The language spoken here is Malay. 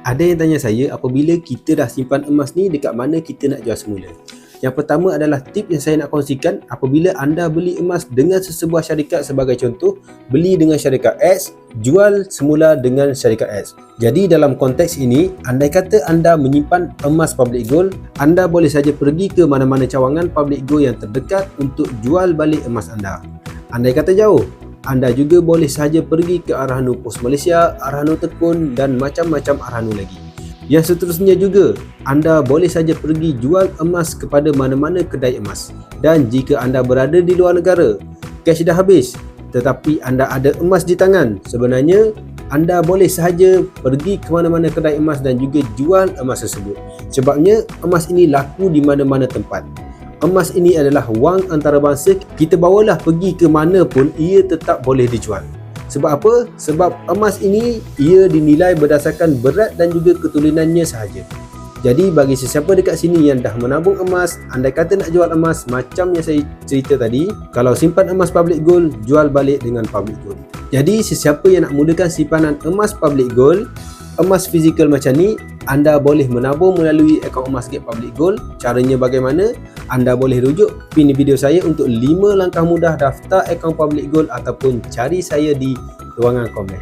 Ada yang tanya saya apabila kita dah simpan emas ni dekat mana kita nak jual semula. Yang pertama adalah tip yang saya nak kongsikan apabila anda beli emas dengan sesebuah syarikat, sebagai contoh beli dengan syarikat X, jual semula dengan syarikat X. Jadi dalam konteks ini, andai kata anda menyimpan emas public gold, anda boleh saja pergi ke mana-mana cawangan public gold yang terdekat untuk jual balik emas anda. Andai kata jauh, anda juga boleh saja pergi ke Arhanu Pos Malaysia, Arhanu Tekun dan macam-macam Arhanu lagi. Yang seterusnya juga, anda boleh saja pergi jual emas kepada mana-mana kedai emas. Dan jika anda berada di luar negara, cash dah habis, tetapi anda ada emas di tangan, sebenarnya anda boleh sahaja pergi ke mana-mana kedai emas dan juga jual emas tersebut. Sebabnya emas ini laku di mana-mana tempat. Emas ini adalah wang antarabangsa, kita bawalah pergi ke mana pun ia tetap boleh dijual. Sebab apa? Sebab emas ini ia dinilai berdasarkan berat dan juga ketulinannya sahaja. Jadi bagi sesiapa dekat sini yang dah menabung emas, andai kata nak jual emas macam yang saya cerita tadi, kalau simpan emas public gold, jual balik dengan public gold. Jadi sesiapa yang nak mulakan simpanan emas public gold, emas fizikal macam ni, anda boleh menabung melalui akaun Emasgate Public Gold. Caranya bagaimana? Anda boleh rujuk pin video saya untuk 5 langkah mudah daftar akaun Public Gold ataupun cari saya di ruangan komen.